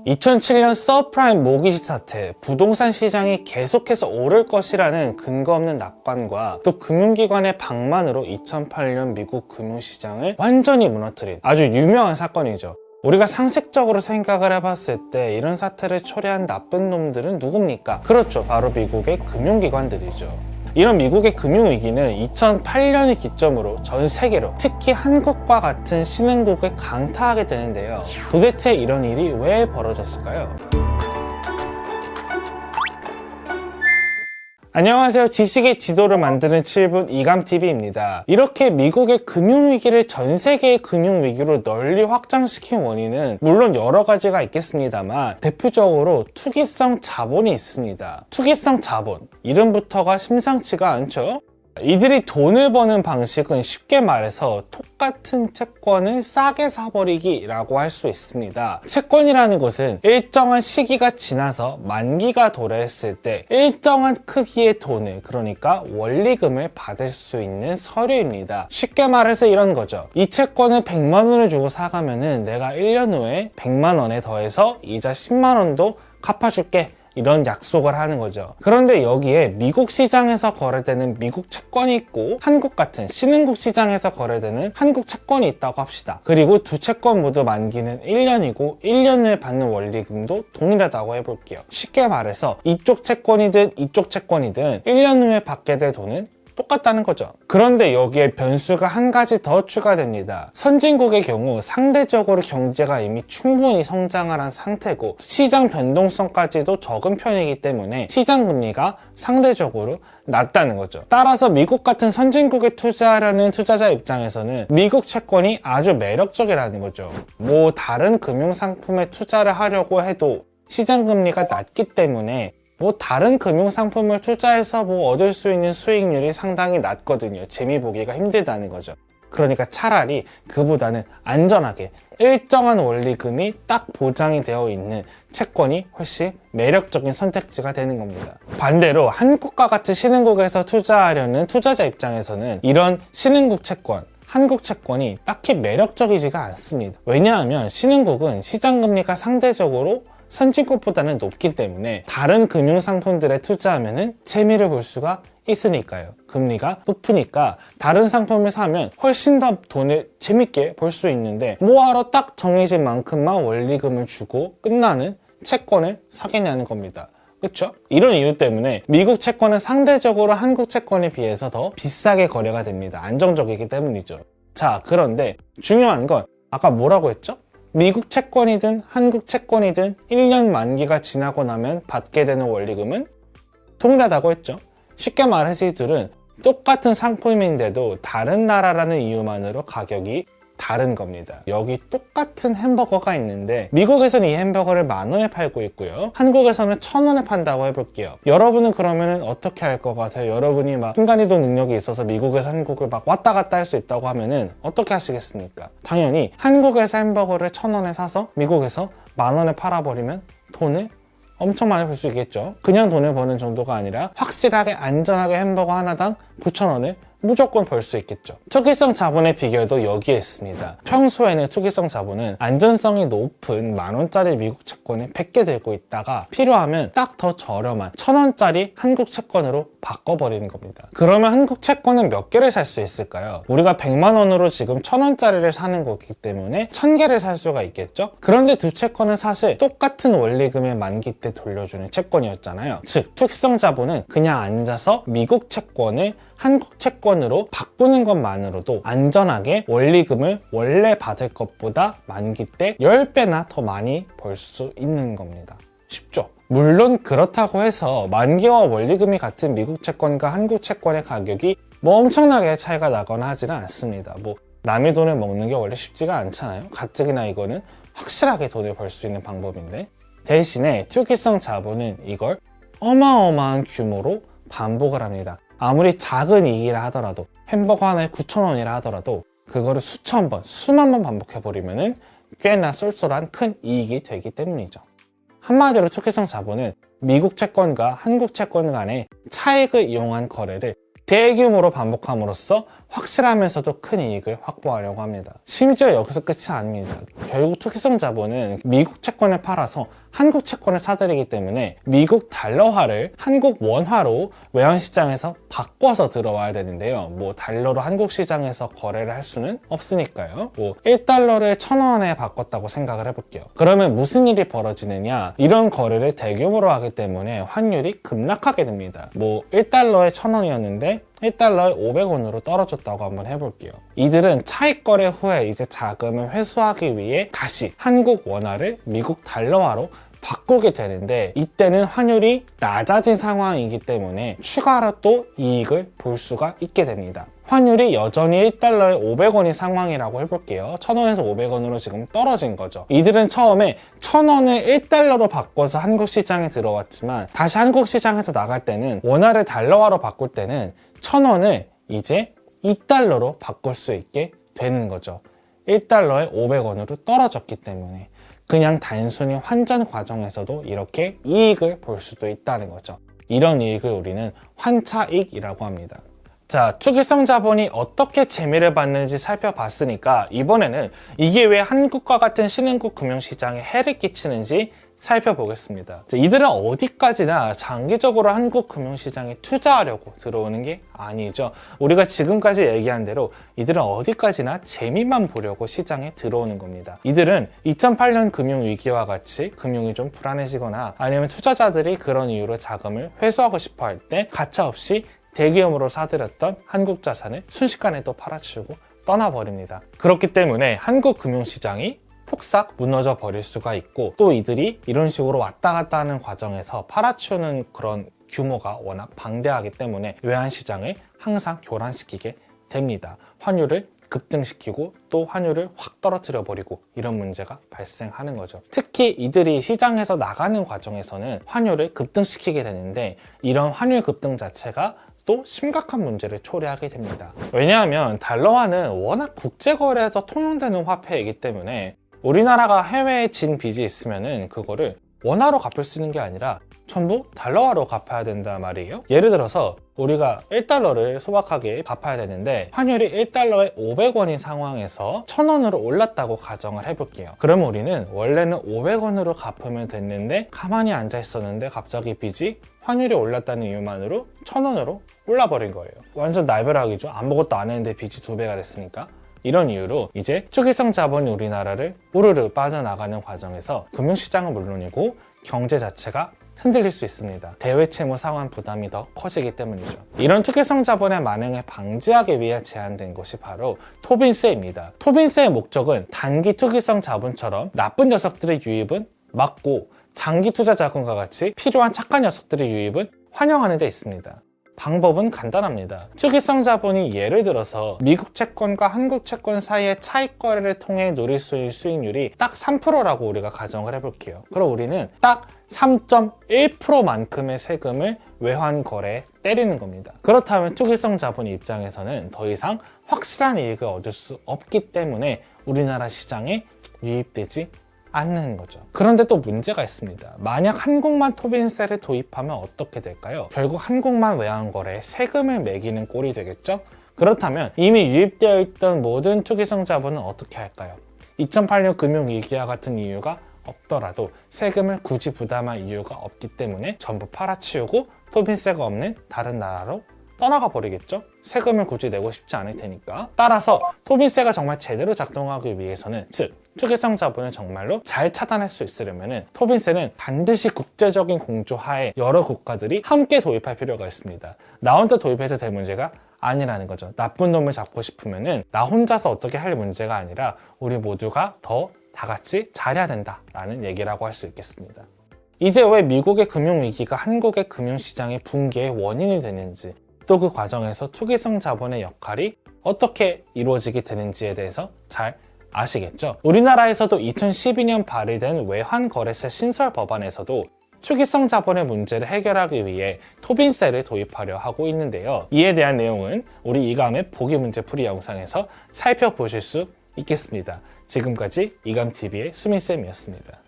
2007년 서프라임 모기지 사태, 부동산 시장이 계속해서 오를 것이라는 근거 없는 낙관과 또 금융기관의 방만으로 2008년 미국 금융시장을 완전히 무너뜨린 아주 유명한 사건이죠. 우리가 상식적으로 생각을 해봤을 때 이런 사태를 초래한 나쁜 놈들은 누굽니까? 그렇죠, 바로 미국의 금융기관들이죠. 이런 미국의 금융위기는 2008년을 기점으로 전 세계로, 특히 한국과 같은 신흥국을 강타하게 되는데요. 도대체 이런 일이 왜 벌어졌을까요? 안녕하세요. 지식의 지도를 만드는 7분 이감TV입니다. 이렇게 미국의 금융위기를 전 세계의 금융위기로 널리 확장시킨 원인은 물론 여러 가지가 있겠습니다만 대표적으로 투기성 자본이 있습니다. 투기성 자본, 이름부터가 심상치가 않죠? 이들이 돈을 버는 방식은 쉽게 말해서 똑같은 채권을 싸게 사버리기 라고 할 수 있습니다. 채권이라는 것은 일정한 시기가 지나서 만기가 도래했을 때 일정한 크기의 돈을, 그러니까 원리금을 받을 수 있는 서류입니다. 쉽게 말해서 이런 거죠. 이 채권을 100만 원을 주고 사가면은 내가 1년 후에 100만 원에 더해서 이자 10만 원도 갚아줄게, 이런 약속을 하는 거죠. 그런데 여기에 미국 시장에서 거래되는 미국 채권이 있고 한국 같은 신흥국 시장에서 거래되는 한국 채권이 있다고 합시다. 그리고 두 채권 모두 만기는 1년이고 1년 후에 받는 원리금도 동일하다고 해볼게요. 쉽게 말해서 이쪽 채권이든 이쪽 채권이든 1년 후에 받게 될 돈은 똑같다는 거죠. 그런데 여기에 변수가 한 가지 더 추가됩니다. 선진국의 경우 상대적으로 경제가 이미 충분히 성장을 한 상태고 시장 변동성까지도 적은 편이기 때문에 시장 금리가 상대적으로 낮다는 거죠. 따라서 미국 같은 선진국에 투자하려는 투자자 입장에서는 미국 채권이 아주 매력적이라는 거죠. 뭐 다른 금융상품에 투자를 하려고 해도 시장 금리가 낮기 때문에 다른 금융상품을 투자해서 얻을 수 있는 수익률이 상당히 낮거든요. 재미 보기가 힘들다는 거죠. 그러니까 차라리 그보다는 안전하게 일정한 원리금이 딱 보장이 되어 있는 채권이 훨씬 매력적인 선택지가 되는 겁니다. 반대로 한국과 같은 신흥국에서 투자하려는 투자자 입장에서는 이런 신흥국 채권, 한국 채권이 딱히 매력적이지가 않습니다. 왜냐하면 신흥국은 시장금리가 상대적으로 선진국보다는 높기 때문에 다른 금융상품들에 투자하면 재미를 볼 수가 있으니까요. 금리가 높으니까 다른 상품을 사면 훨씬 더 돈을 재밌게 벌 수 있는데 뭐하러 딱 정해진 만큼만 원리금을 주고 끝나는 채권을 사겠냐는 겁니다. 그렇죠? 이런 이유 때문에 미국 채권은 상대적으로 한국 채권에 비해서 더 비싸게 거래가 됩니다. 안정적이기 때문이죠. 자, 그런데 중요한 건 아까 뭐라고 했죠? 미국 채권이든 한국 채권이든 1년 만기가 지나고 나면 받게 되는 원리금은 동일하다고 했죠. 쉽게 말해서 이 둘은 똑같은 상품인데도 다른 나라라는 이유만으로 가격이 다른 겁니다. 여기 똑같은 햄버거가 있는데 미국에서는 이 햄버거를 10,000원에 팔고 있고요. 한국에서는 1,000원에 판다고 해볼게요. 여러분은 그러면 어떻게 할 것 같아요? 여러분이 순간이동 능력이 있어서 미국에서 한국을 왔다 갔다 할 수 있다고 하면은 어떻게 하시겠습니까? 당연히 한국에서 햄버거를 1,000원에 사서 미국에서 10,000원에 팔아버리면 돈을 엄청 많이 벌 수 있겠죠. 그냥 돈을 버는 정도가 아니라 확실하게 안전하게 햄버거 하나당 9,000원을 무조건 벌 수 있겠죠. 투기성 자본의 비결도 여기에 있습니다. 평소에는 투기성 자본은 안전성이 높은 10,000원짜리 미국 채권을 100개 들고 있다가 필요하면 딱 더 저렴한 1,000원짜리 한국 채권으로 바꿔버리는 겁니다. 그러면 한국 채권은 몇 개를 살 수 있을까요? 우리가 100만 원으로 지금 1,000원짜리를 사는 거기 때문에 1,000개를 살 수가 있겠죠? 그런데 두 채권은 사실 똑같은 원리금의 만기 때 돌려주는 채권이었잖아요. 즉, 투기성 자본은 그냥 앉아서 미국 채권을 한국 채권으로 바꾸는 것만으로도 안전하게 원리금을 원래 받을 것보다 만기 때 10배나 더 많이 벌 수 있는 겁니다. 쉽죠? 물론 그렇다고 해서 만기와 원리금이 같은 미국 채권과 한국 채권의 가격이 엄청나게 차이가 나거나 하지는 않습니다. 남의 돈을 먹는 게 원래 쉽지가 않잖아요. 가뜩이나 이거는 확실하게 돈을 벌 수 있는 방법인데 대신에 투기성 자본은 이걸 어마어마한 규모로 반복을 합니다. 아무리 작은 이익이라 하더라도 햄버거 하나에 9,000원이라 하더라도 그거를 수천 번, 수만 번 반복해버리면 꽤나 쏠쏠한 큰 이익이 되기 때문이죠. 한마디로 투기성 자본은 미국 채권과 한국 채권 간의 차익을 이용한 거래를 대규모로 반복함으로써 확실하면서도 큰 이익을 확보하려고 합니다. 심지어 여기서 끝이 아닙니다. 결국 투기성 자본은 미국 채권을 팔아서 한국 채권을 사들이기 때문에 미국 달러화를 한국 원화로 외환시장에서 바꿔서 들어와야 되는데요. 달러로 한국 시장에서 거래를 할 수는 없으니까요. 1달러를 1,000원에 바꿨다고 생각을 해볼게요. 그러면 무슨 일이 벌어지느냐? 이런 거래를 대규모로 하기 때문에 환율이 급락하게 됩니다. 1달러에 1,000원이었는데 1달러에 500원으로 떨어졌다고 한번 해볼게요. 이들은 차익 거래 후에 이제 자금을 회수하기 위해 다시 한국 원화를 미국 달러화로 바꾸게 되는데, 이때는 환율이 낮아진 상황이기 때문에 추가로 또 이익을 볼 수가 있게 됩니다. 환율이 여전히 1달러에 500원인 상황이라고 해볼게요. 1,000원에서 500원으로 지금 떨어진 거죠. 이들은 처음에 1,000원을 1달러로 바꿔서 한국 시장에 들어왔지만, 다시 한국 시장에서 나갈 때는 원화를 달러화로 바꿀 때는 1,000원을 이제 2달러로 바꿀 수 있게 되는 거죠. 1달러에 500원으로 떨어졌기 때문에 그냥 단순히 환전 과정에서도 이렇게 이익을 볼 수도 있다는 거죠. 이런 이익을 우리는 환차익이라고 합니다. 자, 투기성 자본이 어떻게 재미를 받는지 살펴봤으니까 이번에는 이게 왜 한국과 같은 신흥국 금융시장에 해를 끼치는지 살펴보겠습니다. 이들은 어디까지나 장기적으로 한국 금융시장에 투자하려고 들어오는 게 아니죠. 우리가 지금까지 얘기한 대로 이들은 어디까지나 재미만 보려고 시장에 들어오는 겁니다. 이들은 2008년 금융위기와 같이 금융이 좀 불안해지거나 아니면 투자자들이 그런 이유로 자금을 회수하고 싶어 할 때 가차없이 대기업으로 사들였던 한국 자산을 순식간에 또 팔아치우고 떠나버립니다. 그렇기 때문에 한국 금융시장이 폭삭 무너져 버릴 수가 있고, 또 이들이 이런 식으로 왔다 갔다 하는 과정에서 팔아치우는 그런 규모가 워낙 방대하기 때문에 외환시장을 항상 교란시키게 됩니다. 환율을 급등시키고 또 환율을 확 떨어뜨려 버리고 이런 문제가 발생하는 거죠. 특히 이들이 시장에서 나가는 과정에서는 환율을 급등시키게 되는데, 이런 환율 급등 자체가 또 심각한 문제를 초래하게 됩니다. 왜냐하면 달러화는 워낙 국제거래에서 통용되는 화폐이기 때문에 우리나라가 해외에 진 빚이 있으면은 그거를 원화로 갚을 수 있는 게 아니라 전부 달러화로 갚아야 된단 말이에요. 예를 들어서 우리가 1달러를 소박하게 갚아야 되는데 환율이 1달러에 500원인 상황에서 1,000원으로 올랐다고 가정을 해볼게요. 그럼 우리는 원래는 500원으로 갚으면 됐는데 가만히 앉아 있었는데 갑자기 빚이 환율이 올랐다는 이유만으로 1,000원으로 올라버린 거예요. 완전 날벼락이죠. 아무것도 안 했는데 빚이 2배가 됐으니까. 이런 이유로 이제 투기성 자본이 우리나라를 우르르 빠져나가는 과정에서 금융시장은 물론이고 경제 자체가 흔들릴 수 있습니다. 대외 채무 상환 부담이 더 커지기 때문이죠. 이런 투기성 자본의 만행을 방지하기 위해 제안된 것이 바로 토빈세입니다. 토빈세의 목적은 단기 투기성 자본처럼 나쁜 녀석들의 유입은 막고 장기 투자 자금과 같이 필요한 착한 녀석들의 유입은 환영하는 데 있습니다. 방법은 간단합니다. 투기성 자본이 예를 들어서 미국 채권과 한국 채권 사이의 차익 거래를 통해 누릴 수 있는 수익률이 딱 3%라고 우리가 가정을 해볼게요. 그럼 우리는 딱 3.1%만큼의 세금을 외환 거래에 때리는 겁니다. 그렇다면 투기성 자본 입장에서는 더 이상 확실한 이익을 얻을 수 없기 때문에 우리나라 시장에 유입되지 않는 거죠. 그런데 또 문제가 있습니다. 만약 한국만 토빈세를 도입하면 어떻게 될까요? 결국 한국만 외환거래에 세금을 매기는 꼴이 되겠죠? 그렇다면 이미 유입되어 있던 모든 투기성 자본은 어떻게 할까요? 2008년 금융위기와 같은 이유가 없더라도 세금을 굳이 부담할 이유가 없기 때문에 전부 팔아치우고 토빈세가 없는 다른 나라로 떠나가 버리겠죠? 세금을 굳이 내고 싶지 않을 테니까. 따라서 토빈세가 정말 제대로 작동하기 위해서는, 즉 투기성 자본을 정말로 잘 차단할 수 있으려면 토빈세는 반드시 국제적인 공조하에 여러 국가들이 함께 도입할 필요가 있습니다. 나 혼자 도입해서 될 문제가 아니라는 거죠. 나쁜 놈을 잡고 싶으면은 나 혼자서 어떻게 할 문제가 아니라 우리 모두가 더 다 같이 잘해야 된다라는 얘기라고 할 수 있겠습니다. 이제 왜 미국의 금융위기가 한국의 금융시장의 붕괴의 원인이 되는지, 또 그 과정에서 투기성 자본의 역할이 어떻게 이루어지게 되는지에 대해서 잘 아시겠죠? 우리나라에서도 2012년 발의된 외환거래세 신설 법안에서도 투기성 자본의 문제를 해결하기 위해 토빈세를 도입하려 하고 있는데요. 이에 대한 내용은 우리 이감의 보기 문제 풀이 영상에서 살펴보실 수 있겠습니다. 지금까지 이감TV의 수민쌤이었습니다.